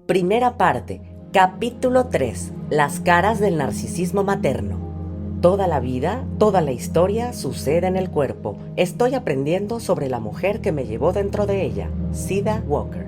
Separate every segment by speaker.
Speaker 1: Primera parte, capítulo 3. Las caras del narcisismo materno. Toda la vida, toda la historia sucede en el cuerpo. Estoy aprendiendo sobre la mujer que me llevó dentro de ella, Cida Walker.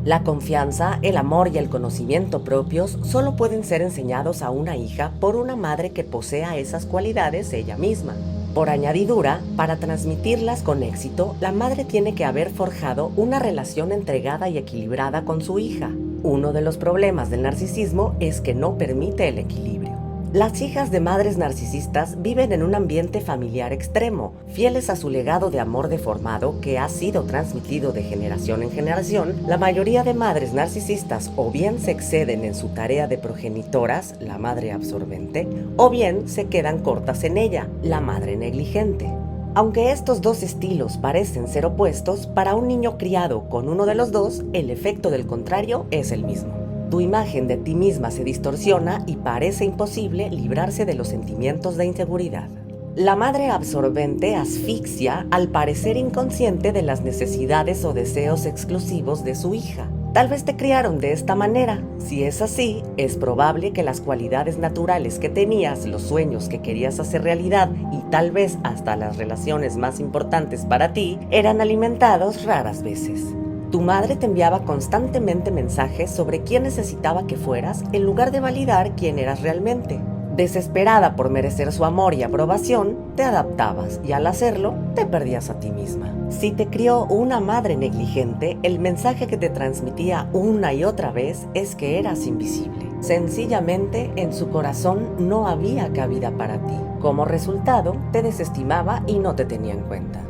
Speaker 1: La confianza, el amor y el conocimiento propios solo pueden ser enseñados a una hija por una madre que posea esas cualidades ella misma. Por añadidura, para transmitirlas con éxito, la madre tiene que haber forjado una relación entregada y equilibrada con su hija. Uno de los problemas del narcisismo es que no permite el equilibrio. Las hijas de madres narcisistas viven en un ambiente familiar extremo, fieles a su legado de amor deformado que ha sido transmitido de generación en generación. La mayoría de madres narcisistas o bien se exceden en su tarea de progenitoras, la madre absorbente, o bien se quedan cortas en ella, la madre negligente. Aunque estos dos estilos parecen ser opuestos, para un niño criado con uno de los dos, el efecto del contrario es el mismo. Tu imagen de ti misma se distorsiona y parece imposible librarse de los sentimientos de inseguridad. La madre absorbente asfixia al parecer inconsciente de las necesidades o deseos exclusivos de su hija. Tal vez te criaron de esta manera. Si es así, es probable que las cualidades naturales que tenías, los sueños que querías hacer realidad y tal vez hasta las relaciones más importantes para ti, eran alimentados raras veces. Tu madre te enviaba constantemente mensajes sobre quién necesitaba que fueras en lugar de validar quién eras realmente. Desesperada por merecer su amor y aprobación, te adaptabas y al hacerlo, te perdías a ti misma. Si te crió una madre negligente, el mensaje que te transmitía una y otra vez es que eras invisible. Sencillamente, en su corazón no había cabida para ti. Como resultado, te desestimaba y no te tenía en cuenta.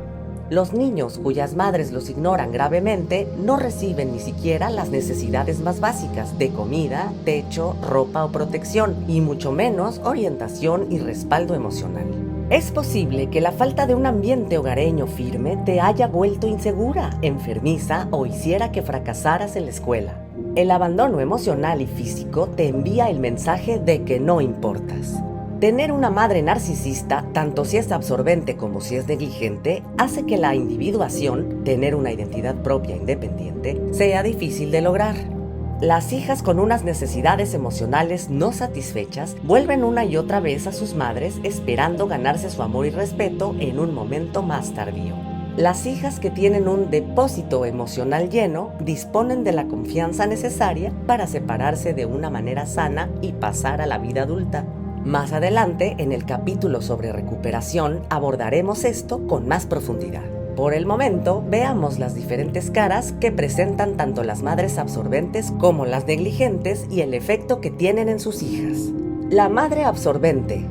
Speaker 1: Los niños cuyas madres los ignoran gravemente no reciben ni siquiera las necesidades más básicas de comida, techo, ropa o protección, y mucho menos orientación y respaldo emocional. Es posible que la falta de un ambiente hogareño firme te haya vuelto insegura, enfermiza o hiciera que fracasaras en la escuela. El abandono emocional y físico te envía el mensaje de que no importas. Tener una madre narcisista, tanto si es absorbente como si es negligente, hace que la individuación, tener una identidad propia independiente, sea difícil de lograr. Las hijas con unas necesidades emocionales no satisfechas vuelven una y otra vez a sus madres esperando ganarse su amor y respeto en un momento más tardío. Las hijas que tienen un depósito emocional lleno disponen de la confianza necesaria para separarse de una manera sana y pasar a la vida adulta. Más adelante, en el capítulo sobre recuperación, abordaremos esto con más profundidad. Por el momento, veamos las diferentes caras que presentan tanto las madres absorbentes como las negligentes y el efecto que tienen en sus hijas. La madre absorbente.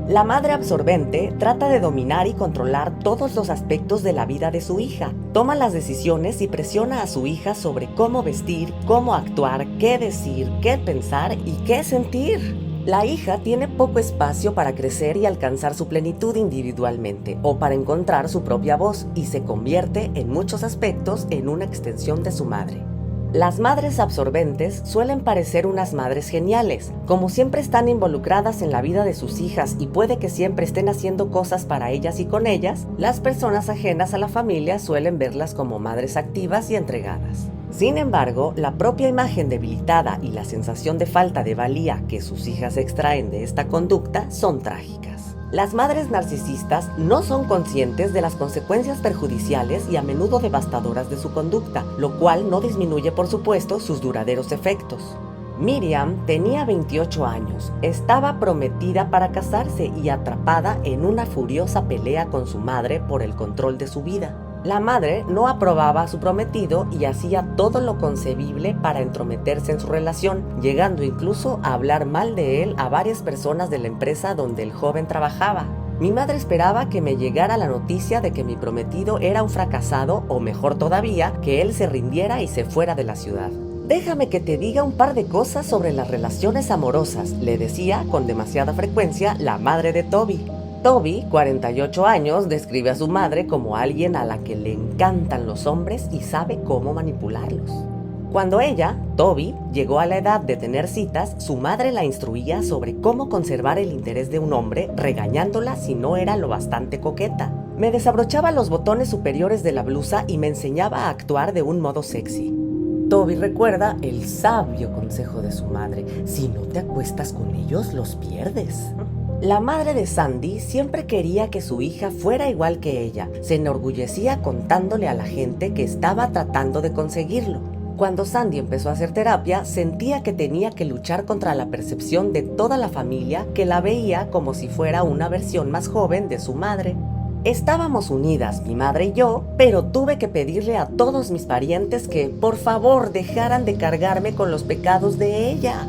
Speaker 1: La madre absorbente trata de dominar y controlar todos los aspectos de la vida de su hija. Toma las decisiones y presiona a su hija sobre cómo vestir, cómo actuar, qué decir, qué pensar y qué sentir. La hija tiene poco espacio para crecer y alcanzar su plenitud individualmente o para encontrar su propia voz y se convierte en muchos aspectos en una extensión de su madre. Las madres absorbentes suelen parecer unas madres geniales, como siempre están involucradas en la vida de sus hijas y puede que siempre estén haciendo cosas para ellas y con ellas, las personas ajenas a la familia suelen verlas como madres activas y entregadas. Sin embargo, la propia imagen debilitada y la sensación de falta de valía que sus hijas extraen de esta conducta son trágicas. Las madres narcisistas no son conscientes de las consecuencias perjudiciales y a menudo devastadoras de su conducta, lo cual no disminuye, por supuesto, sus duraderos efectos. Miriam tenía 28 años, estaba prometida para casarse y atrapada en una furiosa pelea con su madre por el control de su vida. La madre no aprobaba a su prometido y hacía todo lo concebible para entrometerse en su relación, llegando incluso a hablar mal de él a varias personas de la empresa donde el joven trabajaba. Mi madre esperaba que me llegara la noticia de que mi prometido era un fracasado o, mejor todavía, que él se rindiera y se fuera de la ciudad. Déjame que te diga un par de cosas sobre las relaciones amorosas, le decía con demasiada frecuencia la madre de Toby. Toby, 48 años, describe a su madre como alguien a la que le encantan los hombres y sabe cómo manipularlos. Cuando ella, Toby, llegó a la edad de tener citas, su madre la instruía sobre cómo conservar el interés de un hombre, regañándola si no era lo bastante coqueta. Me desabrochaba los botones superiores de la blusa y me enseñaba a actuar de un modo sexy. Toby recuerda el sabio consejo de su madre: si no te acuestas con ellos, los pierdes. La madre de Sandy siempre quería que su hija fuera igual que ella. Se enorgullecía contándole a la gente que estaba tratando de conseguirlo. Cuando Sandy empezó a hacer terapia, sentía que tenía que luchar contra la percepción de toda la familia que la veía como si fuera una versión más joven de su madre. Estábamos unidas, mi madre y yo, pero tuve que pedirle a todos mis parientes que, por favor, dejaran de cargarme con los pecados de ella.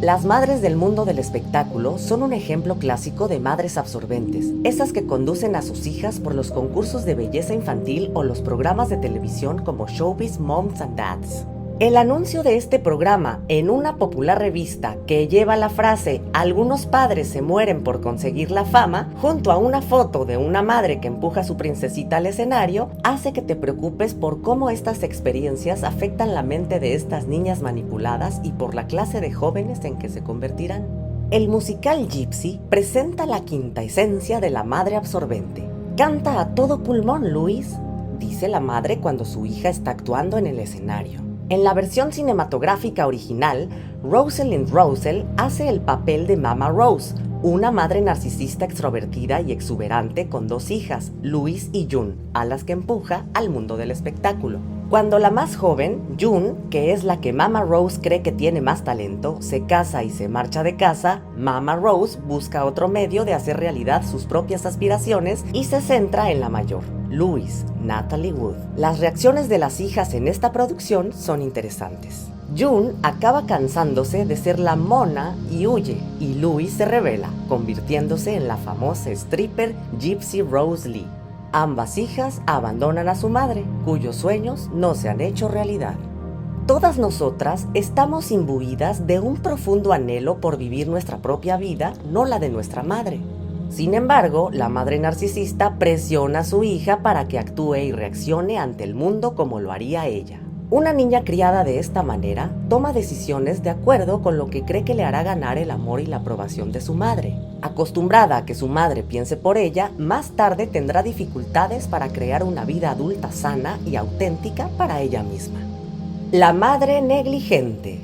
Speaker 1: Las madres del mundo del espectáculo son un ejemplo clásico de madres absorbentes, esas que conducen a sus hijas por los concursos de belleza infantil o los programas de televisión como Showbiz Moms and Dads. El anuncio de este programa en una popular revista que lleva la frase "algunos padres se mueren por conseguir la fama", junto a una foto de una madre que empuja a su princesita al escenario, hace que te preocupes por cómo estas experiencias afectan la mente de estas niñas manipuladas y por la clase de jóvenes en que se convertirán. El musical Gypsy presenta la quinta esencia de la madre absorbente. "Canta a todo pulmón, Luis", dice la madre cuando su hija está actuando en el escenario. En la versión cinematográfica original, Rosalind Russell hace el papel de Mama Rose, una madre narcisista extrovertida y exuberante con 2 hijas, Louise y June, a las que empuja al mundo del espectáculo. Cuando la más joven, June, que es la que Mama Rose cree que tiene más talento, se casa y se marcha de casa, Mama Rose busca otro medio de hacer realidad sus propias aspiraciones y se centra en la mayor, Louise, Natalie Wood. Las reacciones de las hijas en esta producción son interesantes. June acaba cansándose de ser la mona y huye, y Louise se revela, convirtiéndose en la famosa stripper Gypsy Rose Lee. Ambas hijas abandonan a su madre, cuyos sueños no se han hecho realidad. Todas nosotras estamos imbuidas de un profundo anhelo por vivir nuestra propia vida, no la de nuestra madre. Sin embargo, la madre narcisista presiona a su hija para que actúe y reaccione ante el mundo como lo haría ella. Una niña criada de esta manera toma decisiones de acuerdo con lo que cree que le hará ganar el amor y la aprobación de su madre. Acostumbrada a que su madre piense por ella, más tarde tendrá dificultades para crear una vida adulta sana y auténtica para ella misma. La madre negligente.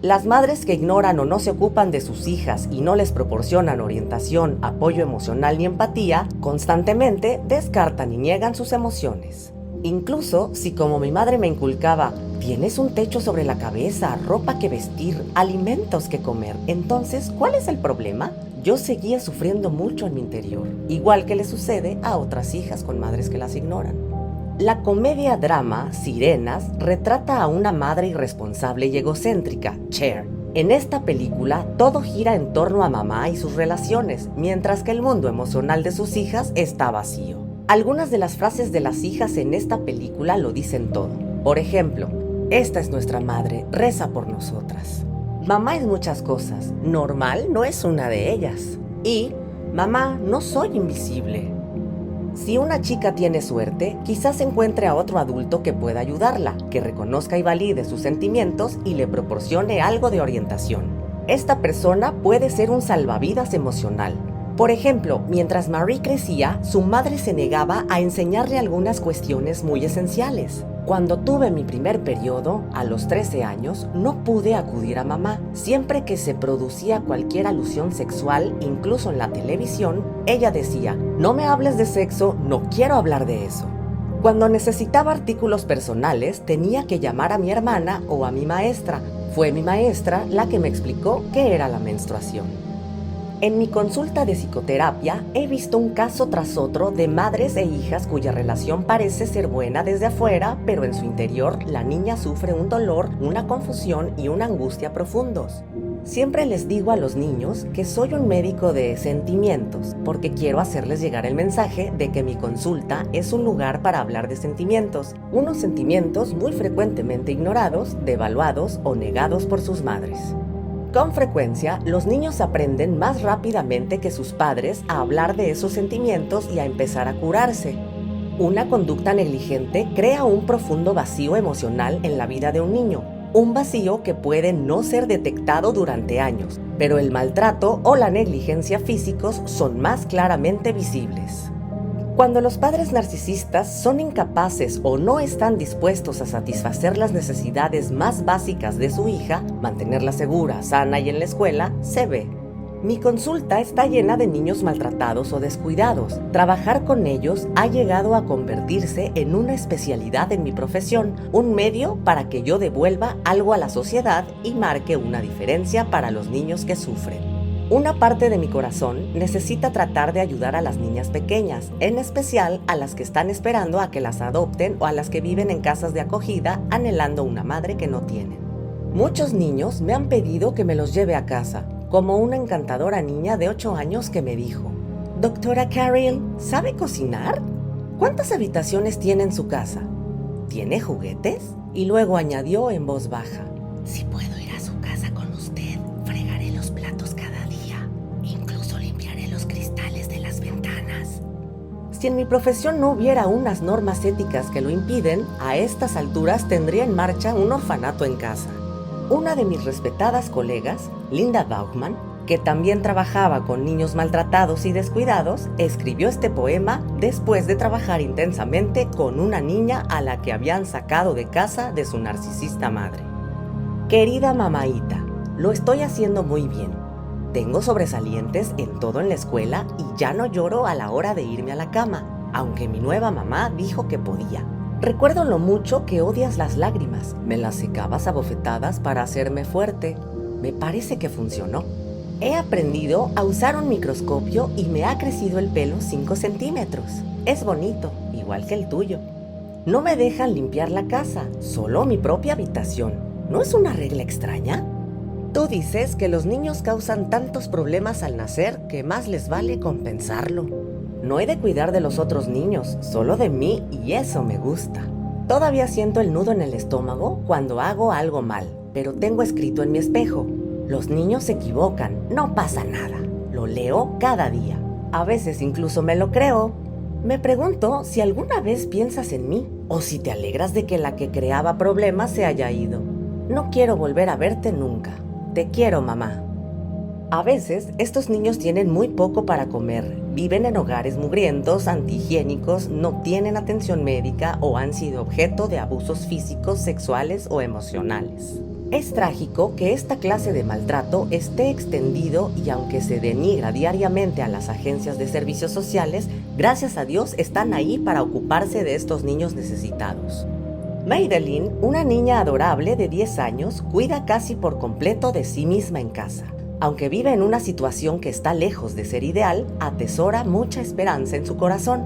Speaker 1: Las madres que ignoran o no se ocupan de sus hijas y no les proporcionan orientación, apoyo emocional ni empatía, constantemente descartan y niegan sus emociones. Incluso si, como mi madre me inculcaba, tienes un techo sobre la cabeza, ropa que vestir, alimentos que comer, entonces, ¿cuál es el problema? Yo seguía sufriendo mucho en mi interior, igual que le sucede a otras hijas con madres que las ignoran. La comedia-drama Sirenas retrata a una madre irresponsable y egocéntrica, Cher. En esta película, todo gira en torno a mamá y sus relaciones, mientras que el mundo emocional de sus hijas está vacío. Algunas de las frases de las hijas en esta película lo dicen todo. Por ejemplo, "esta es nuestra madre, reza por nosotras". "Mamá es muchas cosas, normal no es una de ellas". Y "mamá, no soy invisible". Si una chica tiene suerte, quizás encuentre a otro adulto que pueda ayudarla, que reconozca y valide sus sentimientos y le proporcione algo de orientación. Esta persona puede ser un salvavidas emocional. Por ejemplo, mientras Marie crecía, su madre se negaba a enseñarle algunas cuestiones muy esenciales. Cuando tuve mi primer periodo, a los 13 años, no pude acudir a mamá. Siempre que se producía cualquier alusión sexual, incluso en la televisión, ella decía: "No me hables de sexo, no quiero hablar de eso". Cuando necesitaba artículos personales, tenía que llamar a mi hermana o a mi maestra. Fue mi maestra la que me explicó qué era la menstruación. En mi consulta de psicoterapia he visto un caso tras otro de madres e hijas cuya relación parece ser buena desde afuera, pero en su interior la niña sufre un dolor, una confusión y una angustia profundos. Siempre les digo a los niños que soy un médico de sentimientos, porque quiero hacerles llegar el mensaje de que mi consulta es un lugar para hablar de sentimientos, unos sentimientos muy frecuentemente ignorados, devaluados o negados por sus madres. Con frecuencia, los niños aprenden más rápidamente que sus padres a hablar de esos sentimientos y a empezar a curarse. Una conducta negligente crea un profundo vacío emocional en la vida de un niño, un vacío que puede no ser detectado durante años, pero el maltrato o la negligencia físicos son más claramente visibles. Cuando los padres narcisistas son incapaces o no están dispuestos a satisfacer las necesidades más básicas de su hija, mantenerla segura, sana y en la escuela, se ve. Mi consulta está llena de niños maltratados o descuidados. Trabajar con ellos ha llegado a convertirse en una especialidad en mi profesión, un medio para que yo devuelva algo a la sociedad y marque una diferencia para los niños que sufren. Una parte de mi corazón necesita tratar de ayudar a las niñas pequeñas, en especial a las que están esperando a que las adopten o a las que viven en casas de acogida anhelando una madre que no tienen. Muchos niños me han pedido que me los lleve a casa, como una encantadora niña de 8 años que me dijo: «Doctora Carol, ¿sabe cocinar? ¿Cuántas habitaciones tiene en su casa? ¿Tiene juguetes?». Y luego añadió en voz baja: «Si puedo ir a su casa con usted, fregaré los platos cada día, incluso limpiaré los cristales de las ventanas». Si en mi profesión no hubiera unas normas éticas que lo impiden, a estas alturas tendría en marcha un orfanato en casa. Una de mis respetadas colegas, Linda Bauchman, que también trabajaba con niños maltratados y descuidados, escribió este poema después de trabajar intensamente con una niña a la que habían sacado de casa de su narcisista madre. «Querida mamaíta, lo estoy haciendo muy bien. Tengo sobresalientes en todo en la escuela y ya no lloro a la hora de irme a la cama, aunque mi nueva mamá dijo que podía. Recuerdo lo mucho que odias las lágrimas. Me las secabas a bofetadas para hacerme fuerte. Me parece que funcionó. He aprendido a usar un microscopio y me ha crecido el pelo 5 centímetros. Es bonito, igual que el tuyo. No me dejan limpiar la casa, solo mi propia habitación. ¿No es una regla extraña? Tú dices que los niños causan tantos problemas al nacer que más les vale compensarlo. No he de cuidar de los otros niños, solo de mí, y eso me gusta. Todavía siento el nudo en el estómago cuando hago algo mal, pero tengo escrito en mi espejo: los niños se equivocan, no pasa nada. Lo leo cada día. A veces incluso me lo creo. Me pregunto si alguna vez piensas en mí, o si te alegras de que la que creaba problemas se haya ido. No quiero volver a verte nunca. Te quiero, mamá». A veces, estos niños tienen muy poco para comer, viven en hogares mugrientos, antihigiénicos, no tienen atención médica o han sido objeto de abusos físicos, sexuales o emocionales. Es trágico que esta clase de maltrato esté extendido y aunque se denigra diariamente a las agencias de servicios sociales, gracias a Dios están ahí para ocuparse de estos niños necesitados. Madeline, una niña adorable de 10 años, cuida casi por completo de sí misma en casa. Aunque vive en una situación que está lejos de ser ideal, atesora mucha esperanza en su corazón.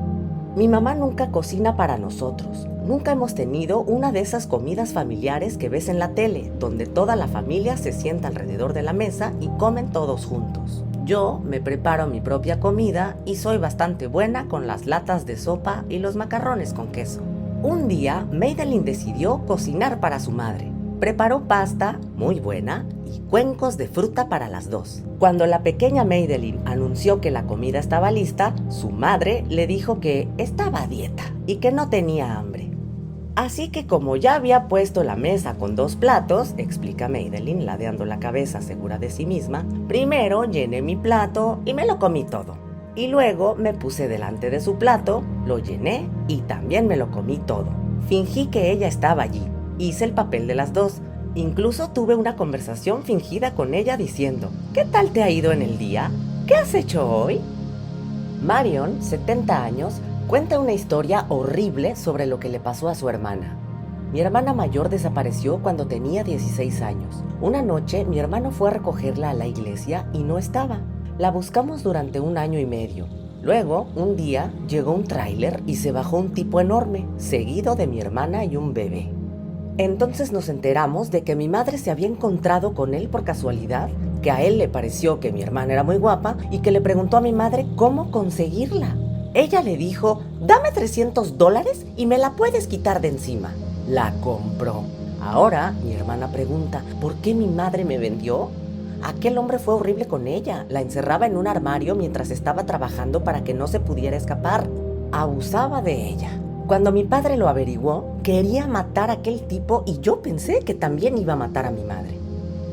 Speaker 1: Mi mamá nunca cocina para nosotros. Nunca hemos tenido una de esas comidas familiares que ves en la tele, donde toda la familia se sienta alrededor de la mesa y comen todos juntos. Yo me preparo mi propia comida y soy bastante buena con las latas de sopa y los macarrones con queso. Un día, Madeline decidió cocinar para su madre. Preparó pasta, muy buena, y cuencos de fruta para las dos. Cuando la pequeña Madeline anunció que la comida estaba lista, su madre le dijo que estaba a dieta y que no tenía hambre. Así que como ya había puesto la mesa con 2 platos, explica Madeline, ladeando la cabeza segura de sí misma, primero llené mi plato y me lo comí todo. Y luego me puse delante de su plato, lo llené y también me lo comí todo. Fingí que ella estaba allí. Hice el papel de las dos. Incluso tuve una conversación fingida con ella diciendo: «¿Qué tal te ha ido en el día? ¿Qué has hecho hoy?». Marion, 70 años, cuenta una historia horrible sobre lo que le pasó a su hermana. Mi hermana mayor desapareció cuando tenía 16 años. Una noche mi hermano fue a recogerla a la iglesia y no estaba. La buscamos durante 1 año y medio. Luego, un día, llegó un tráiler y se bajó un tipo enorme, seguido de mi hermana y un bebé. Entonces nos enteramos de que mi madre se había encontrado con él por casualidad, que a él le pareció que mi hermana era muy guapa y que le preguntó a mi madre cómo conseguirla. Ella le dijo: «Dame $300 y me la puedes quitar de encima». La compró. Ahora mi hermana pregunta: ¿por qué mi madre me vendió? Aquel hombre fue horrible con ella. La encerraba en un armario mientras estaba trabajando para que no se pudiera escapar. Abusaba de ella. Cuando mi padre lo averiguó, quería matar a aquel tipo y yo pensé que también iba a matar a mi madre.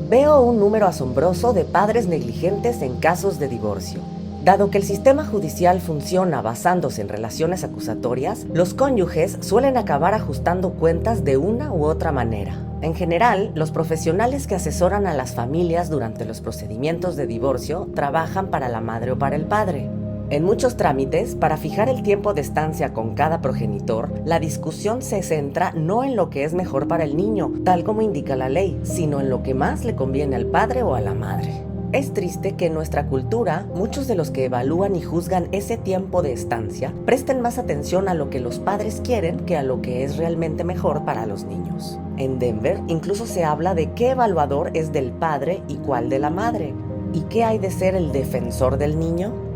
Speaker 1: Veo un número asombroso de padres negligentes en casos de divorcio. Dado que el sistema judicial funciona basándose en relaciones acusatorias, los cónyuges suelen acabar ajustando cuentas de una u otra manera. En general, los profesionales que asesoran a las familias durante los procedimientos de divorcio trabajan para la madre o para el padre. En muchos trámites, para fijar el tiempo de estancia con cada progenitor, la discusión se centra no en lo que es mejor para el niño, tal como indica la ley, sino en lo que más le conviene al padre o a la madre. Es triste que en nuestra cultura, muchos de los que evalúan y juzgan ese tiempo de estancia presten más atención a lo que los padres quieren que a lo que es realmente mejor para los niños. En Denver, incluso se habla de qué evaluador es del padre y cuál de la madre. ¿Y qué hay de ser el defensor del niño?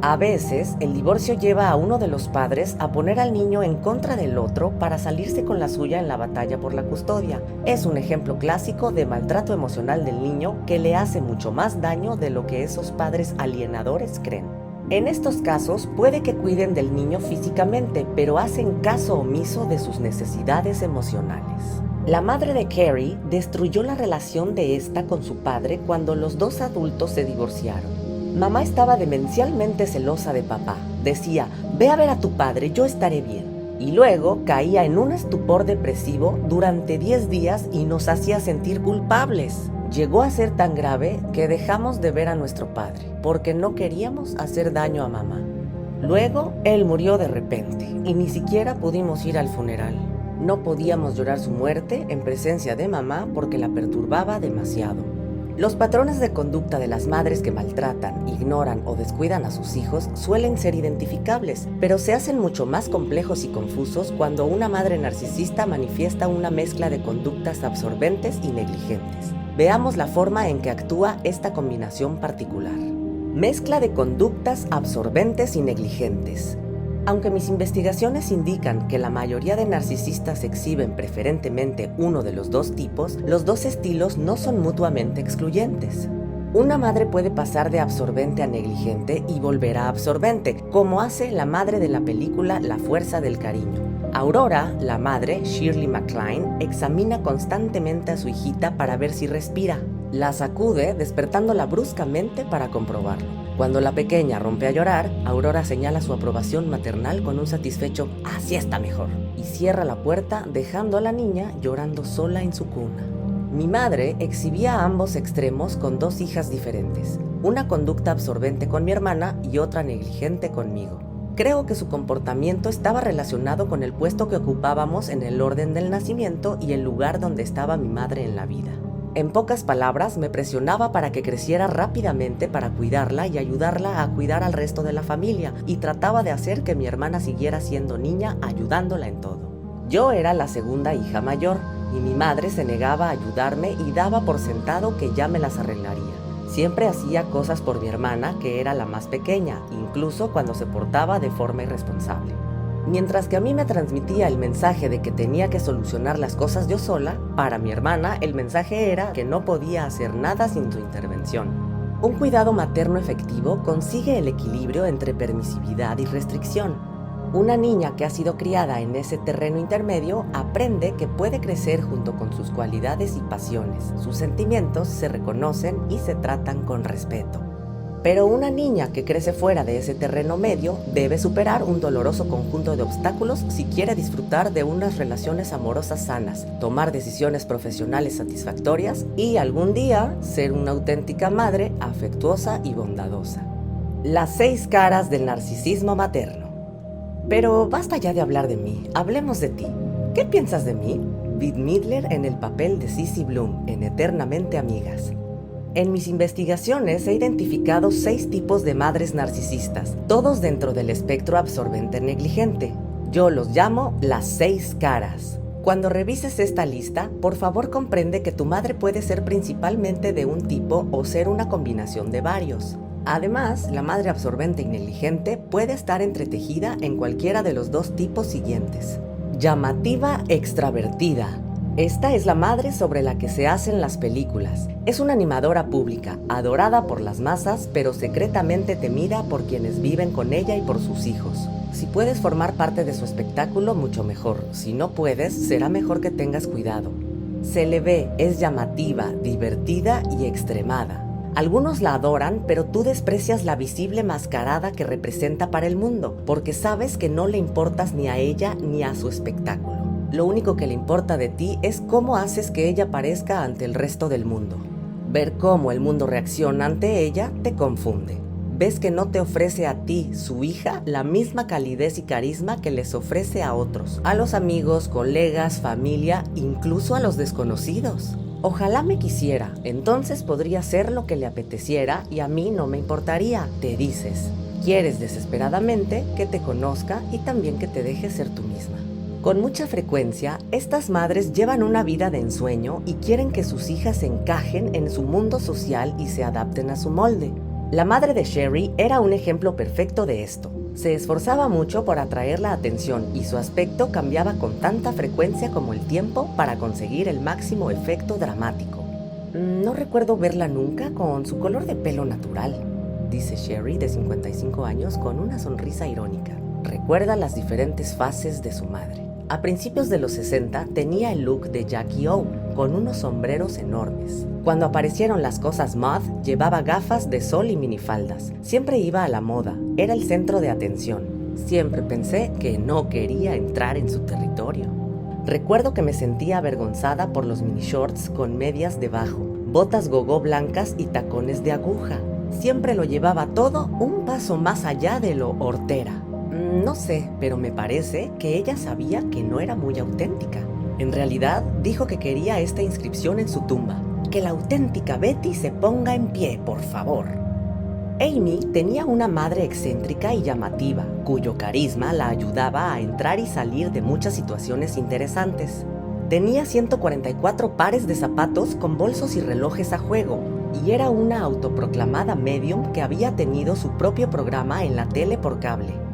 Speaker 1: A veces, el divorcio lleva a uno de los padres a poner al niño en contra del otro para salirse con la suya en la batalla por la custodia. Es un ejemplo clásico de maltrato emocional del niño que le hace mucho más daño de lo que esos padres alienadores creen. En estos casos, puede que cuiden del niño físicamente, pero hacen caso omiso de sus necesidades emocionales. La madre de Carrie destruyó la relación de esta con su padre cuando los dos adultos se divorciaron. Mamá estaba demencialmente celosa de papá. Decía, ve a ver a tu padre, yo estaré bien. Y luego caía en un estupor depresivo durante 10 días y nos hacía sentir culpables. Llegó a ser tan grave que dejamos de ver a nuestro padre, porque no queríamos hacer daño a mamá. Luego, él murió de repente y ni siquiera pudimos ir al funeral. No podíamos llorar su muerte en presencia de mamá porque la perturbaba demasiado. Los patrones de conducta de las madres que maltratan, ignoran o descuidan a sus hijos suelen ser identificables, pero se hacen mucho más complejos y confusos cuando una madre narcisista manifiesta una mezcla de conductas absorbentes y negligentes. Veamos la forma en que actúa esta combinación particular. Mezcla de conductas absorbentes y negligentes. Aunque mis investigaciones indican que la mayoría de narcisistas exhiben preferentemente uno de los dos tipos, los dos estilos no son mutuamente excluyentes. Una madre puede pasar de absorbente a negligente y volver a absorbente, como hace la madre de la película La fuerza del cariño. Aurora, la madre, Shirley MacLaine, examina constantemente a su hijita para ver si respira. La sacude, despertándola bruscamente para comprobarlo. Cuando la pequeña rompe a llorar, Aurora señala su aprobación maternal con un satisfecho "así está mejor" y cierra la puerta dejando a la niña llorando sola en su cuna. Mi madre exhibía ambos extremos con dos hijas diferentes, una conducta absorbente con mi hermana y otra negligente conmigo. Creo que su comportamiento estaba relacionado con el puesto que ocupábamos en el orden del nacimiento y el lugar donde estaba mi madre en la vida. En pocas palabras, me presionaba para que creciera rápidamente para cuidarla y ayudarla a cuidar al resto de la familia, y trataba de hacer que mi hermana siguiera siendo niña, ayudándola en todo. Yo era la segunda hija mayor, y mi madre se negaba a ayudarme y daba por sentado que ya me las arreglaría. Siempre hacía cosas por mi hermana, que era la más pequeña, incluso cuando se portaba de forma irresponsable. Mientras que a mí me transmitía el mensaje de que tenía que solucionar las cosas yo sola, para mi hermana el mensaje era que no podía hacer nada sin su intervención. Un cuidado materno efectivo consigue el equilibrio entre permisividad y restricción. Una niña que ha sido criada en ese terreno intermedio aprende que puede crecer junto con sus cualidades y pasiones. Sus sentimientos se reconocen y se tratan con respeto. Pero una niña que crece fuera de ese terreno medio debe superar un doloroso conjunto de obstáculos si quiere disfrutar de unas relaciones amorosas sanas, tomar decisiones profesionales satisfactorias y algún día ser una auténtica madre afectuosa y bondadosa. Las 6 caras del narcisismo materno. Pero basta ya de hablar de mí, hablemos de ti. ¿Qué piensas de mí? Bette Midler en el papel de Sissy Bloom en Eternamente Amigas. En mis investigaciones he identificado 6 tipos de madres narcisistas, todos dentro del espectro absorbente negligente. Yo los llamo las 6 caras. Cuando revises esta lista, por favor comprende que tu madre puede ser principalmente de un tipo o ser una combinación de varios. Además, la madre absorbente y negligente puede estar entretejida en cualquiera de los 2 tipos siguientes. Llamativa extravertida. Esta es la madre sobre la que se hacen las películas. Es una animadora pública, adorada por las masas, pero secretamente temida por quienes viven con ella y por sus hijos. Si puedes formar parte de su espectáculo, mucho mejor. Si no puedes, será mejor que tengas cuidado. Se le ve, es llamativa, divertida y extremada. Algunos la adoran, pero tú desprecias la visible mascarada que representa para el mundo, porque sabes que no le importas ni a ella ni a su espectáculo. Lo único que le importa de ti es cómo haces que ella parezca ante el resto del mundo. Ver cómo el mundo reacciona ante ella te confunde. Ves que no te ofrece a ti, su hija, la misma calidez y carisma que les ofrece a otros, a los amigos, colegas, familia, incluso a los desconocidos. Ojalá me quisiera, entonces podría hacer lo que le apeteciera y a mí no me importaría, te dices. Quieres desesperadamente que te conozca y también que te deje ser tú misma. Con mucha frecuencia, estas madres llevan una vida de ensueño y quieren que sus hijas encajen en su mundo social y se adapten a su molde. La madre de Sherry era un ejemplo perfecto de esto. Se esforzaba mucho por atraer la atención y su aspecto cambiaba con tanta frecuencia como el tiempo para conseguir el máximo efecto dramático. No recuerdo verla nunca con su color de pelo natural, dice Sherry, de 55 años, con una sonrisa irónica. Recuerda las diferentes fases de su madre. A principios de los 60 tenía el look de Jackie O, con unos sombreros enormes. Cuando aparecieron las cosas mod, llevaba gafas de sol y minifaldas. Siempre iba a la moda, era el centro de atención. Siempre pensé que no quería entrar en su territorio. Recuerdo que me sentía avergonzada por los mini shorts con medias debajo, botas gogó blancas y tacones de aguja. Siempre lo llevaba todo un paso más allá de lo hortera. No sé, pero me parece que ella sabía que no era muy auténtica. En realidad, dijo que quería esta inscripción en su tumba. Que la auténtica Betty se ponga en pie, por favor. Amy tenía una madre excéntrica y llamativa, cuyo carisma la ayudaba a entrar y salir de muchas situaciones interesantes. Tenía 144 pares de zapatos con bolsos y relojes a juego, y era una autoproclamada medium que había tenido su propio programa en la tele por cable.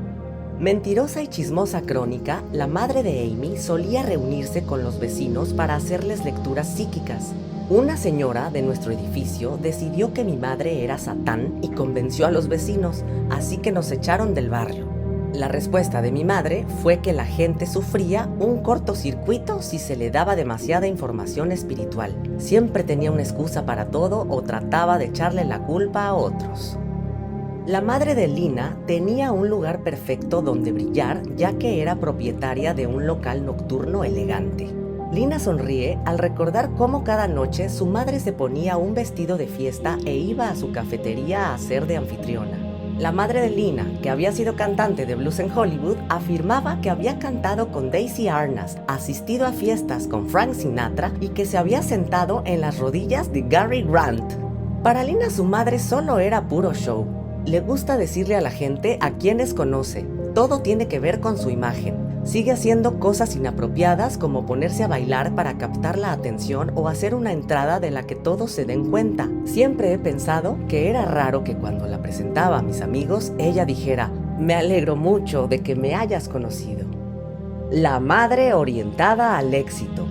Speaker 1: Mentirosa y chismosa crónica, la madre de Amy solía reunirse con los vecinos para hacerles lecturas psíquicas. Una señora de nuestro edificio decidió que mi madre era Satán y convenció a los vecinos, así que nos echaron del barrio. La respuesta de mi madre fue que la gente sufría un cortocircuito si se le daba demasiada información espiritual. Siempre tenía una excusa para todo o trataba de echarle la culpa a otros. La madre de Lina tenía un lugar perfecto donde brillar, ya que era propietaria de un local nocturno elegante. Lina sonríe al recordar cómo cada noche su madre se ponía un vestido de fiesta e iba a su cafetería a hacer de anfitriona. La madre de Lina, que había sido cantante de blues en Hollywood, afirmaba que había cantado con Daisy Arnaz, asistido a fiestas con Frank Sinatra y que se había sentado en las rodillas de Gary Grant. Para Lina su madre solo era puro show. Le gusta decirle a la gente a quienes conoce, todo tiene que ver con su imagen. Sigue haciendo cosas inapropiadas como ponerse a bailar para captar la atención o hacer una entrada de la que todos se den cuenta. Siempre he pensado que era raro que cuando la presentaba a mis amigos, ella dijera, me alegro mucho de que me hayas conocido. La madre orientada al éxito.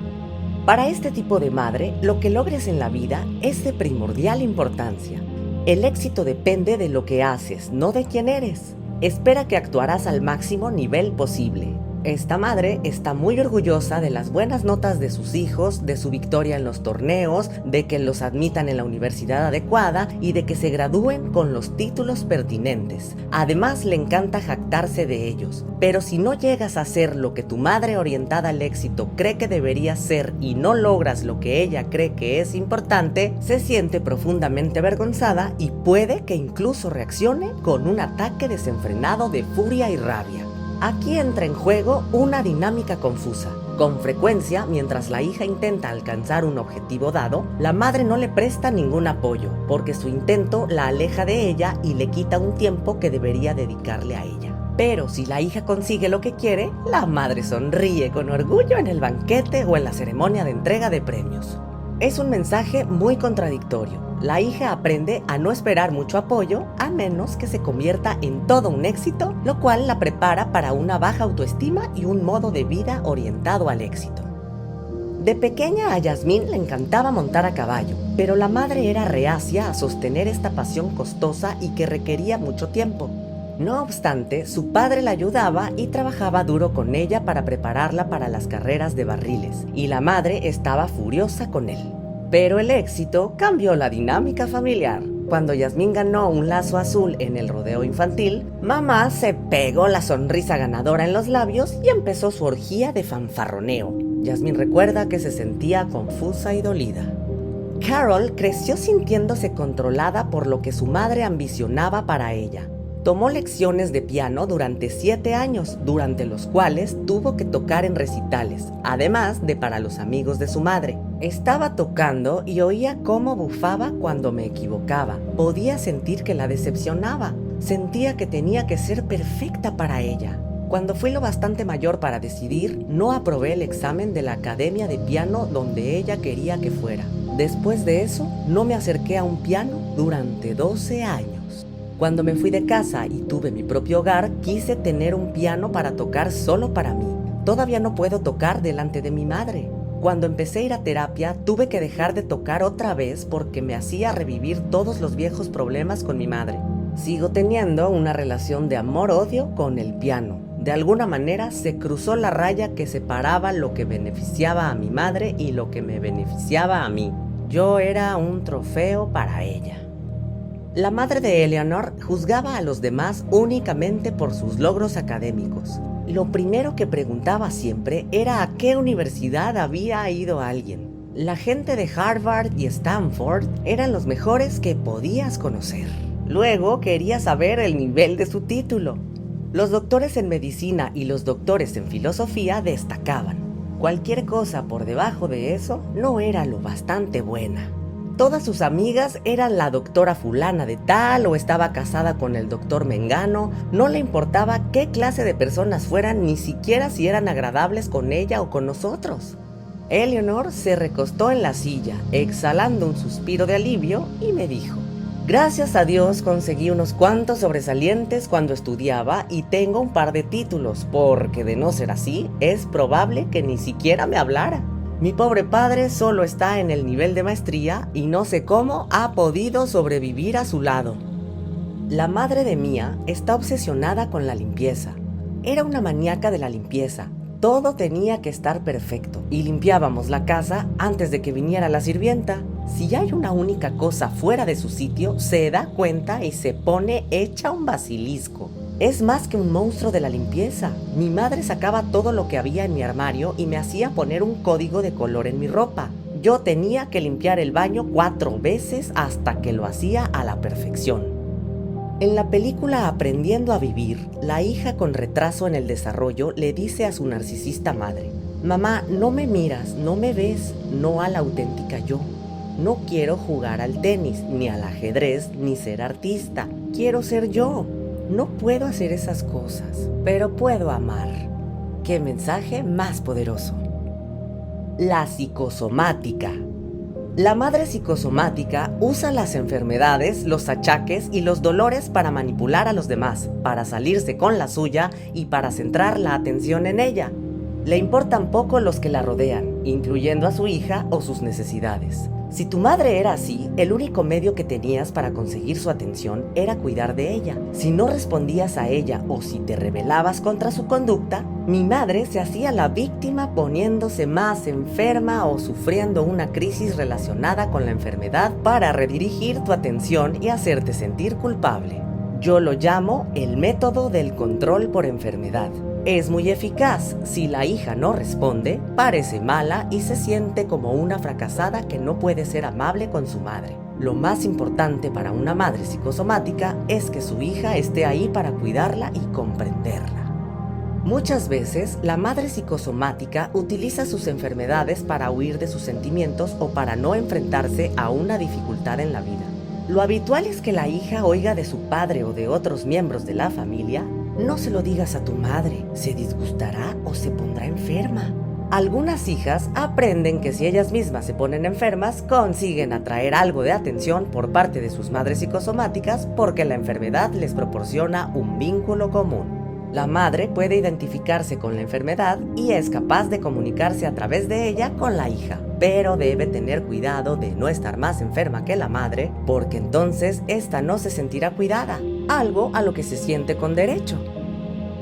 Speaker 1: Para este tipo de madre, lo que logres en la vida es de primordial importancia. El éxito depende de lo que haces, no de quién eres. Espera que actuarás al máximo nivel posible. Esta madre está muy orgullosa de las buenas notas de sus hijos, de su victoria en los torneos, de que los admitan en la universidad adecuada y de que se gradúen con los títulos pertinentes. Además, le encanta jactarse de ellos. Pero si no llegas a ser lo que tu madre orientada al éxito cree que deberías ser y no logras lo que ella cree que es importante, se siente profundamente avergonzada y puede que incluso reaccione con un ataque desenfrenado de furia y rabia. Aquí entra en juego una dinámica confusa. Con frecuencia, mientras la hija intenta alcanzar un objetivo dado, la madre no le presta ningún apoyo, porque su intento la aleja de ella y le quita un tiempo que debería dedicarle a ella. Pero si la hija consigue lo que quiere, la madre sonríe con orgullo en el banquete o en la ceremonia de entrega de premios. Es un mensaje muy contradictorio. La hija aprende a no esperar mucho apoyo, a menos que se convierta en todo un éxito, lo cual la prepara para una baja autoestima y un modo de vida orientado al éxito. De pequeña a Yasmín le encantaba montar a caballo, pero la madre era reacia a sostener esta pasión costosa y que requería mucho tiempo. No obstante, su padre la ayudaba y trabajaba duro con ella para prepararla para las carreras de barriles, y la madre estaba furiosa con él. Pero el éxito cambió la dinámica familiar. Cuando Yasmín ganó un lazo azul en el rodeo infantil, mamá se pegó la sonrisa ganadora en los labios y empezó su orgía de fanfarroneo. Yasmín recuerda que se sentía confusa y dolida. Carol creció sintiéndose controlada por lo que su madre ambicionaba para ella. Tomó lecciones de piano durante 7 años, durante los cuales tuvo que tocar en recitales, además de para los amigos de su madre. Estaba tocando y oía cómo bufaba cuando me equivocaba. Podía sentir que la decepcionaba. Sentía que tenía que ser perfecta para ella. Cuando fui lo bastante mayor para decidir, no aprobé el examen de la academia de piano donde ella quería que fuera. Después de eso, no me acerqué a un piano durante 12 años. Cuando me fui de casa y tuve mi propio hogar, quise tener un piano para tocar solo para mí. Todavía no puedo tocar delante de mi madre. Cuando empecé a ir a terapia, tuve que dejar de tocar otra vez porque me hacía revivir todos los viejos problemas con mi madre. Sigo teniendo una relación de amor-odio con el piano. De alguna manera se cruzó la raya que separaba lo que beneficiaba a mi madre y lo que me beneficiaba a mí. Yo era un trofeo para ella. La madre de Eleanor juzgaba a los demás únicamente por sus logros académicos. Lo primero que preguntaba siempre era a qué universidad había ido alguien. La gente de Harvard y Stanford eran los mejores que podías conocer. Luego quería saber el nivel de su título. Los doctores en medicina y los doctores en filosofía destacaban. Cualquier cosa por debajo de eso no era lo bastante buena. Todas sus amigas eran la doctora fulana de tal o estaba casada con el doctor Mengano. No le importaba qué clase de personas fueran, ni siquiera si eran agradables con ella o con nosotros. Eleanor se recostó en la silla, exhalando un suspiro de alivio, y me dijo: gracias a Dios conseguí unos cuantos sobresalientes cuando estudiaba y tengo un par de títulos, porque de no ser así, es probable que ni siquiera me hablara. Mi pobre padre solo está en el nivel de maestría y no sé cómo ha podido sobrevivir a su lado. La madre de Mia está obsesionada con la limpieza. Era una maníaca de la limpieza. Todo tenía que estar perfecto y limpiábamos la casa antes de que viniera la sirvienta. Si hay una única cosa fuera de su sitio, se da cuenta y se pone hecha un basilisco. Es más que un monstruo de la limpieza. Mi madre sacaba todo lo que había en mi armario y me hacía poner un código de color en mi ropa. Yo tenía que limpiar el baño 4 veces hasta que lo hacía a la perfección. En la película Aprendiendo a Vivir, la hija con retraso en el desarrollo le dice a su narcisista madre: mamá, no me miras, no me ves, no a la auténtica yo. No quiero jugar al tenis, ni al ajedrez, ni ser artista. Quiero ser yo. No puedo hacer esas cosas, pero puedo amar. ¡Qué mensaje más poderoso! La psicosomática. La madre psicosomática usa las enfermedades, los achaques y los dolores para manipular a los demás, para salirse con la suya y para centrar la atención en ella. Le importan poco los que la rodean, incluyendo a su hija o sus necesidades. Si tu madre era así, el único medio que tenías para conseguir su atención era cuidar de ella. Si no respondías a ella o si te rebelabas contra su conducta, mi madre se hacía la víctima poniéndose más enferma o sufriendo una crisis relacionada con la enfermedad para redirigir tu atención y hacerte sentir culpable. Yo lo llamo el método del control por enfermedad. Es muy eficaz. Si la hija no responde, parece mala y se siente como una fracasada que no puede ser amable con su madre. Lo más importante para una madre psicosomática es que su hija esté ahí para cuidarla y comprenderla. Muchas veces, la madre psicosomática utiliza sus enfermedades para huir de sus sentimientos o para no enfrentarse a una dificultad en la vida. Lo habitual es que la hija oiga de su padre o de otros miembros de la familia: no se lo digas a tu madre, se disgustará o se pondrá enferma. Algunas hijas aprenden que si ellas mismas se ponen enfermas, consiguen atraer algo de atención por parte de sus madres psicosomáticas porque la enfermedad les proporciona un vínculo común. La madre puede identificarse con la enfermedad y es capaz de comunicarse a través de ella con la hija, pero debe tener cuidado de no estar más enferma que la madre, porque entonces ésta no se sentirá cuidada, algo a lo que se siente con derecho.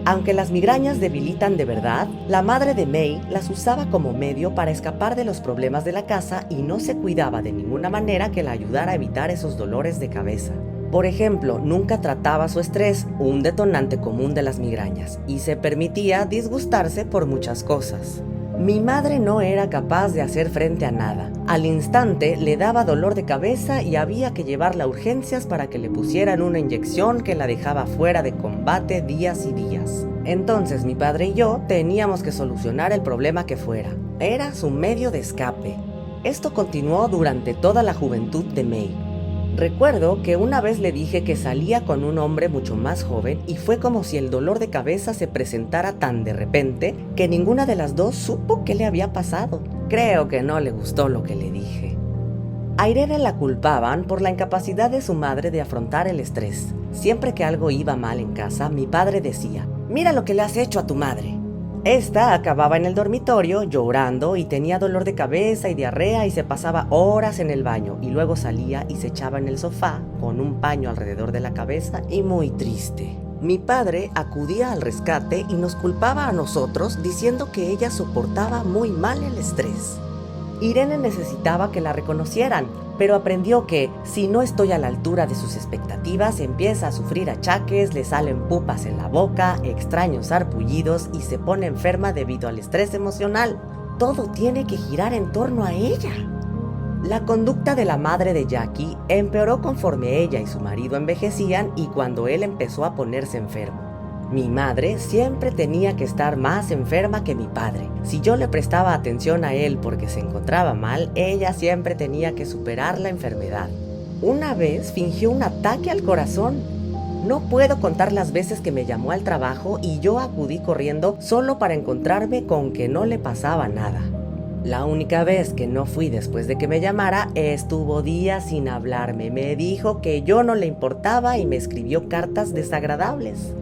Speaker 1: Aunque las migrañas debilitan de verdad, la madre de May las usaba como medio para escapar de los problemas de la casa y no se cuidaba de ninguna manera que la ayudara a evitar esos dolores de cabeza. Por ejemplo, nunca trataba su estrés, un detonante común de las migrañas, y se permitía disgustarse por muchas cosas. Mi madre no era capaz de hacer frente a nada. Al instante le daba dolor de cabeza y había que llevarla a urgencias para que le pusieran una inyección que la dejaba fuera de combate días y días. Entonces mi padre y yo teníamos que solucionar el problema que fuera. Era su medio de escape. Esto continuó durante toda la juventud de May. Recuerdo que una vez le dije que salía con un hombre mucho más joven y fue como si el dolor de cabeza se presentara tan de repente que ninguna de las dos supo qué le había pasado. Creo que no le gustó lo que le dije. A Irene la culpaban por la incapacidad de su madre de afrontar el estrés. Siempre que algo iba mal en casa, mi padre decía: «Mira lo que le has hecho a tu madre». Esta acababa en el dormitorio llorando y tenía dolor de cabeza y diarrea y se pasaba horas en el baño y luego salía y se echaba en el sofá con un paño alrededor de la cabeza y muy triste. Mi padre acudía al rescate y nos culpaba a nosotros diciendo que ella soportaba muy mal el estrés. Irene necesitaba que la reconocieran, pero aprendió que si no estoy a la altura de sus expectativas, empieza a sufrir achaques, le salen pupas en la boca, extraños sarpullidos y se pone enferma debido al estrés emocional. Todo tiene que girar en torno a ella. La conducta de la madre de Jackie empeoró conforme ella y su marido envejecían y cuando él empezó a ponerse enfermo. Mi madre siempre tenía que estar más enferma que mi padre. Si yo le prestaba atención a él porque se encontraba mal, ella siempre tenía que superar la enfermedad. Una vez fingió un ataque al corazón. No puedo contar las veces que me llamó al trabajo y yo acudí corriendo solo para encontrarme con que no le pasaba nada. La única vez que no fui después de que me llamara, estuvo días sin hablarme. Me dijo que yo no le importaba y me escribió cartas desagradables.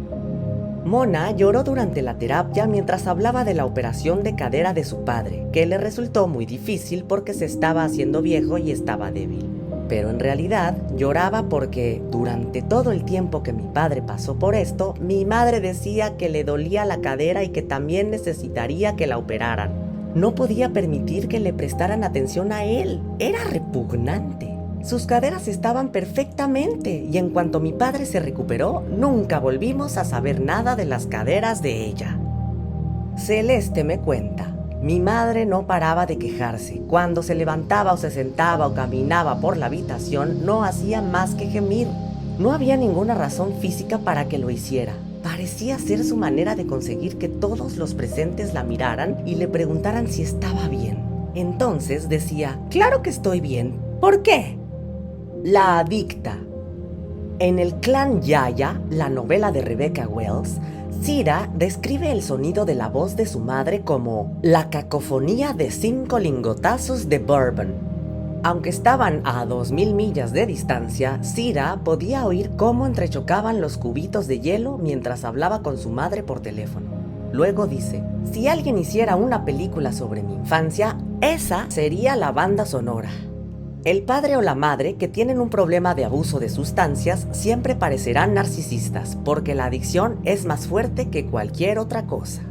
Speaker 1: Mona lloró durante la terapia mientras hablaba de la operación de cadera de su padre, que le resultó muy difícil porque se estaba haciendo viejo y estaba débil. Pero en realidad lloraba porque durante todo el tiempo que mi padre pasó por esto, mi madre decía que le dolía la cadera y que también necesitaría que la operaran. No podía permitir que le prestaran atención a él. Era repugnante. Sus caderas estaban perfectamente y en cuanto mi padre se recuperó, nunca volvimos a saber nada de las caderas de ella. Celeste me cuenta, mi madre no paraba de quejarse. Cuando se levantaba o se sentaba o caminaba por la habitación, no hacía más que gemir. No había ninguna razón física para que lo hiciera. Parecía ser su manera de conseguir que todos los presentes la miraran y le preguntaran si estaba bien. Entonces decía, «Claro que estoy bien. ¿Por qué?» La adicta. En El clan Yaya, la novela de Rebecca Wells, Cira describe el sonido de la voz de su madre como la cacofonía de 5 lingotazos de bourbon. Aunque estaban a 2000 millas de distancia, Cira podía oír cómo entrechocaban los cubitos de hielo mientras hablaba con su madre por teléfono. Luego dice, si alguien hiciera una película sobre mi infancia, esa sería la banda sonora. El padre o la madre que tienen un problema de abuso de sustancias siempre parecerán narcisistas porque la adicción es más fuerte que cualquier otra cosa.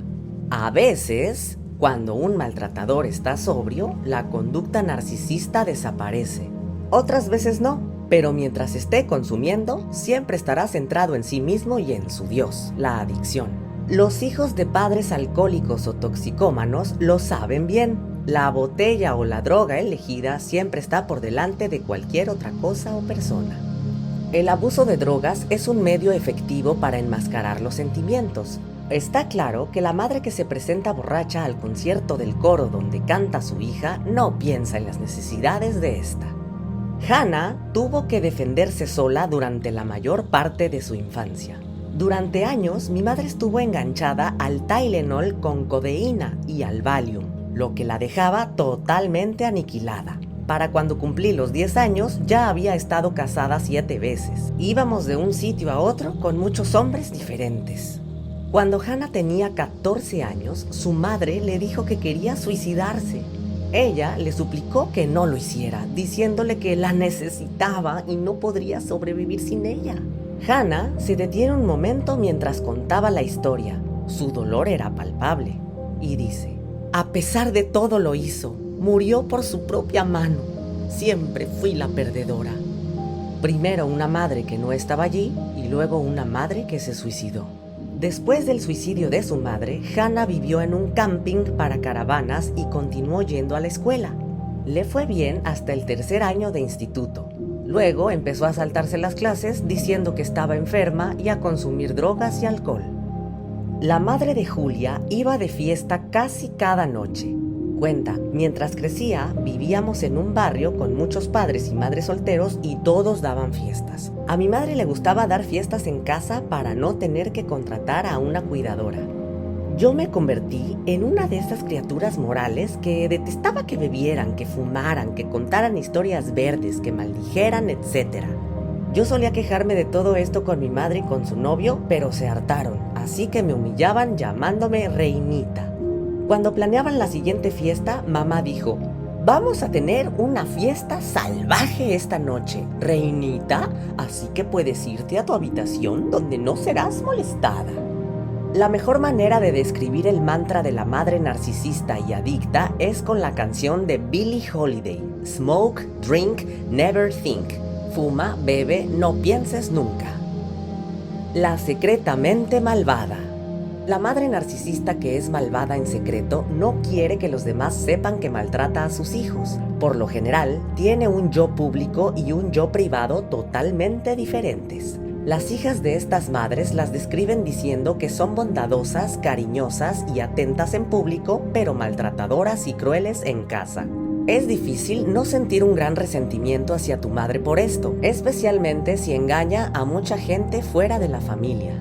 Speaker 1: A veces, cuando un maltratador está sobrio, la conducta narcisista desaparece. Otras veces no, pero mientras esté consumiendo, siempre estará centrado en sí mismo y en su Dios, la adicción. Los hijos de padres alcohólicos o toxicómanos lo saben bien. La botella o la droga elegida siempre está por delante de cualquier otra cosa o persona. El abuso de drogas es un medio efectivo para enmascarar los sentimientos. Está claro que la madre que se presenta borracha al concierto del coro donde canta su hija no piensa en las necesidades de esta. Hannah tuvo que defenderse sola durante la mayor parte de su infancia. Durante años, mi madre estuvo enganchada al Tylenol con codeína y al Valium, lo que la dejaba totalmente aniquilada. Para cuando cumplí los 10 años, ya había estado casada 7 veces. Íbamos de un sitio a otro con muchos hombres diferentes. Cuando Hannah tenía 14 años, su madre le dijo que quería suicidarse. Ella le suplicó que no lo hiciera, diciéndole que la necesitaba y no podría sobrevivir sin ella. Hannah se detiene un momento mientras contaba la historia. Su dolor era palpable. Y dice, a pesar de todo lo hizo, murió por su propia mano. Siempre fui la perdedora. Primero una madre que no estaba allí y luego una madre que se suicidó. Después del suicidio de su madre, Hannah vivió en un camping para caravanas y continuó yendo a la escuela. Le fue bien hasta el tercer año de instituto. Luego empezó a saltarse las clases diciendo que estaba enferma y a consumir drogas y alcohol. La madre de Julia iba de fiesta casi cada noche. Cuenta, mientras crecía, vivíamos en un barrio con muchos padres y madres solteros y todos daban fiestas. A mi madre le gustaba dar fiestas en casa para no tener que contratar a una cuidadora. Yo me convertí en una de esas criaturas morales que detestaba que bebieran, que fumaran, que contaran historias verdes, que maldijeran, etc. Yo solía quejarme de todo esto con mi madre y con su novio, pero se hartaron, así que me humillaban llamándome Reinita. Cuando planeaban la siguiente fiesta, mamá dijo, vamos a tener una fiesta salvaje esta noche, Reinita, así que puedes irte a tu habitación donde no serás molestada. La mejor manera de describir el mantra de la madre narcisista y adicta es con la canción de Billie Holiday, Smoke, Drink, Never Think. Fuma, bebe, no pienses nunca. La secretamente malvada. La madre narcisista que es malvada en secreto no quiere que los demás sepan que maltrata a sus hijos. Por lo general, tiene un yo público y un yo privado totalmente diferentes. Las hijas de estas madres las describen diciendo que son bondadosas, cariñosas y atentas en público, pero maltratadoras y crueles en casa. Es difícil no sentir un gran resentimiento hacia tu madre por esto, especialmente si engaña a mucha gente fuera de la familia.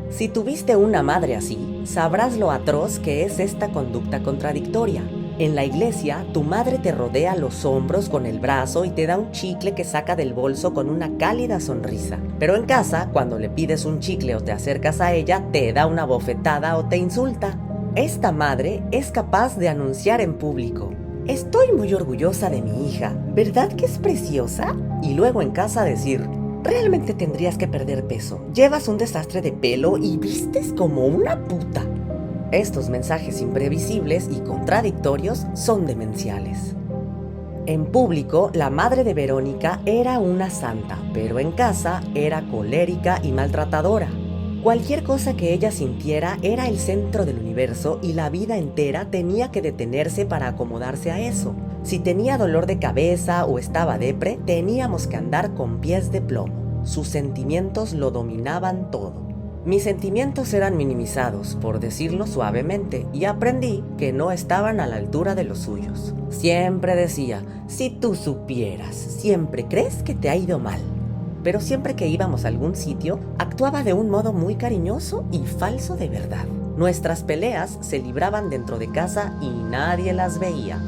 Speaker 1: Si tuviste una madre así, sabrás lo atroz que es esta conducta contradictoria. En la iglesia, tu madre te rodea los hombros con el brazo y te da un chicle que saca del bolso con una cálida sonrisa. Pero en casa, cuando le pides un chicle o te acercas a ella, te da una bofetada o te insulta. Esta madre es capaz de anunciar en público, estoy muy orgullosa de mi hija, ¿verdad que es preciosa? Y luego en casa decir, realmente tendrías que perder peso, llevas un desastre de pelo y vistes como una puta. Estos mensajes imprevisibles y contradictorios son demenciales. En público, la madre de Verónica era una santa, pero en casa era colérica y maltratadora. Cualquier cosa que ella sintiera era el centro del universo y la vida entera tenía que detenerse para acomodarse a eso. Si tenía dolor de cabeza o estaba depre, teníamos que andar con pies de plomo. Sus sentimientos lo dominaban todo. Mis sentimientos eran minimizados, por decirlo suavemente, y aprendí que no estaban a la altura de los suyos. Siempre decía, si tú supieras, siempre crees que te ha ido mal. Pero siempre que íbamos a algún sitio, actuaba de un modo muy cariñoso y falso de verdad. Nuestras peleas se libraban dentro de casa y nadie las veía.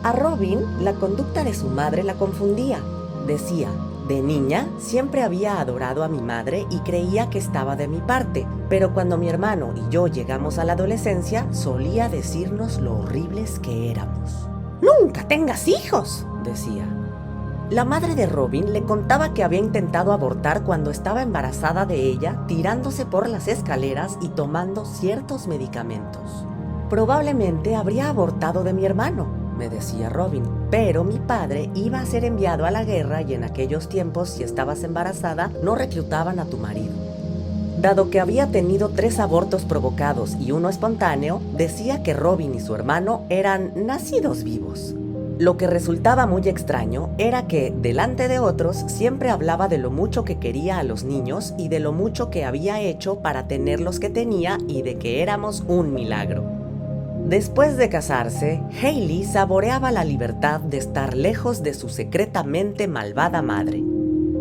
Speaker 1: A Robin, la conducta de su madre la confundía. Decía, de niña siempre había adorado a mi madre y creía que estaba de mi parte, pero cuando mi hermano y yo llegamos a la adolescencia, solía decirnos lo horribles que éramos. ¡Nunca tengas hijos!, decía. La madre de Robin le contaba que había intentado abortar cuando estaba embarazada de ella, tirándose por las escaleras y tomando ciertos medicamentos. Probablemente habría abortado de mi hermano, me decía Robin, pero mi padre iba a ser enviado a la guerra y en aquellos tiempos, si estabas embarazada, no reclutaban a tu marido. Dado que había tenido 3 abortos provocados y uno espontáneo, decía que Robin y su hermano eran nacidos vivos. Lo que resultaba muy extraño era que, delante de otros, siempre hablaba de lo mucho que quería a los niños y de lo mucho que había hecho para tener los que tenía y de que éramos un milagro. Después de casarse, Hailey saboreaba la libertad de estar lejos de su secretamente malvada madre.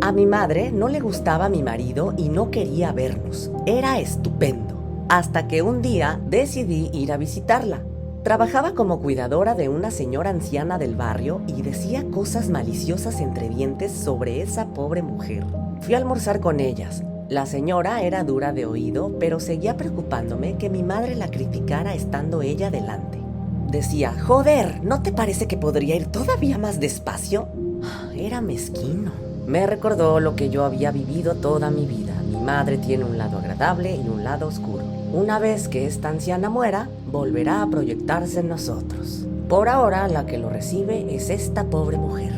Speaker 1: A mi madre no le gustaba mi marido y no quería vernos. Era estupendo. Hasta que un día decidí ir a visitarla. Trabajaba como cuidadora de una señora anciana del barrio y decía cosas maliciosas entre dientes sobre esa pobre mujer. Fui a almorzar con ellas. La señora era dura de oído, pero seguía preocupándome que mi madre la criticara estando ella delante. Decía, joder, ¿no te parece que podría ir todavía más despacio? Era mezquino. Me recordó lo que yo había vivido toda mi vida. Mi madre tiene un lado agradable y un lado oscuro. Una vez que esta anciana muera, volverá a proyectarse en nosotros. Por ahora, la que lo recibe es esta pobre mujer.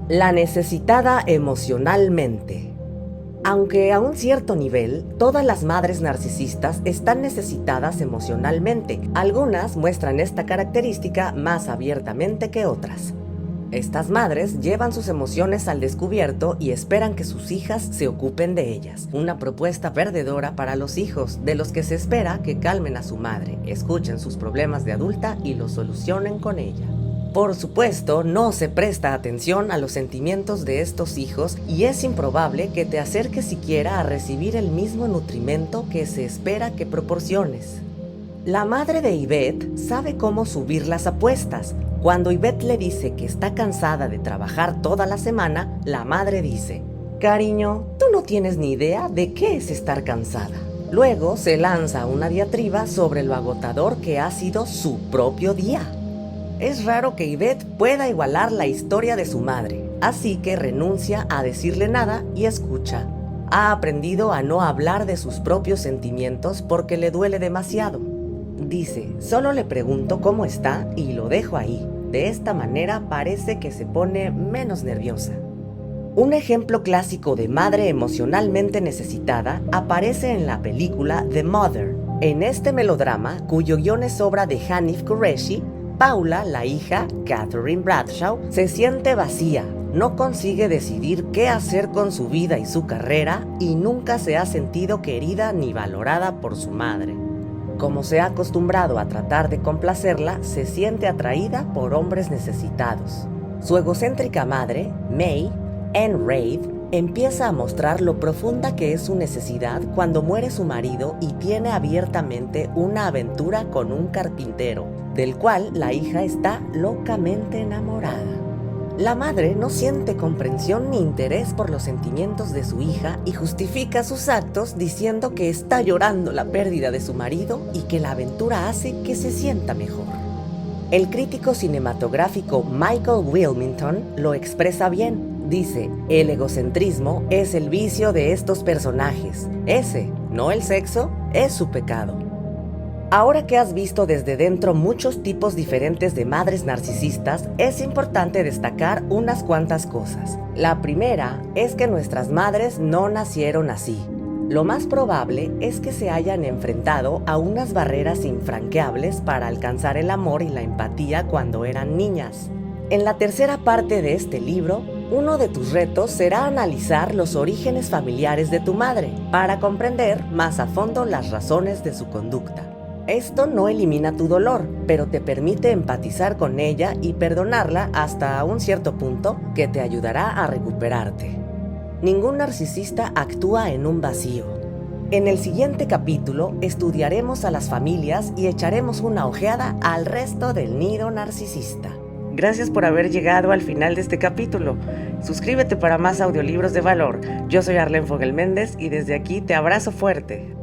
Speaker 1: La necesitada emocionalmente. Aunque a un cierto nivel, todas las madres narcisistas están necesitadas emocionalmente. Algunas muestran esta característica más abiertamente que otras. Estas madres llevan sus emociones al descubierto y esperan que sus hijas se ocupen de ellas. Una propuesta perdedora para los hijos, de los que se espera que calmen a su madre, escuchen sus problemas de adulta y los solucionen con ella. Por supuesto, no se presta atención a los sentimientos de estos hijos y es improbable que te acerques siquiera a recibir el mismo nutrimento que se espera que proporciones. La madre de Yvette sabe cómo subir las apuestas. Cuando Yvette le dice que está cansada de trabajar toda la semana, la madre dice: «Cariño, tú no tienes ni idea de qué es estar cansada». Luego se lanza una diatriba sobre lo agotador que ha sido su propio día. Es raro que Yvette pueda igualar la historia de su madre, así que renuncia a decirle nada y escucha. Ha aprendido a no hablar de sus propios sentimientos porque le duele demasiado. Dice: «Solo le pregunto cómo está y lo dejo ahí. De esta manera parece que se pone menos nerviosa». Un ejemplo clásico de madre emocionalmente necesitada aparece en la película The Mother. En este melodrama, cuyo guion es obra de Hanif Kureishi, Paula, la hija, Catherine Bradshaw, se siente vacía, no consigue decidir qué hacer con su vida y su carrera y nunca se ha sentido querida ni valorada por su madre. Como se ha acostumbrado a tratar de complacerla, se siente atraída por hombres necesitados. Su egocéntrica madre, May, Anne Reid, empieza a mostrar lo profunda que es su necesidad cuando muere su marido y tiene abiertamente una aventura con un carpintero, del cual la hija está locamente enamorada. La madre no siente comprensión ni interés por los sentimientos de su hija y justifica sus actos diciendo que está llorando la pérdida de su marido y que la aventura hace que se sienta mejor. El crítico cinematográfico Michael Wilmington lo expresa bien. Dice: «El egocentrismo es el vicio de estos personajes. Ese, no el sexo, es su pecado». Ahora que has visto desde dentro muchos tipos diferentes de madres narcisistas, es importante destacar unas cuantas cosas. La primera es que nuestras madres no nacieron así. Lo más probable es que se hayan enfrentado a unas barreras infranqueables para alcanzar el amor y la empatía cuando eran niñas. En la tercera parte de este libro, uno de tus retos será analizar los orígenes familiares de tu madre para comprender más a fondo las razones de su conducta. Esto no elimina tu dolor, pero te permite empatizar con ella y perdonarla hasta un cierto punto que te ayudará a recuperarte. Ningún narcisista actúa en un vacío. En el siguiente capítulo estudiaremos a las familias y echaremos una ojeada al resto del nido narcisista. Gracias por haber llegado al final de este capítulo. Suscríbete para más audiolibros de valor. Yo soy Arlene Fogel Méndez y desde aquí te abrazo fuerte.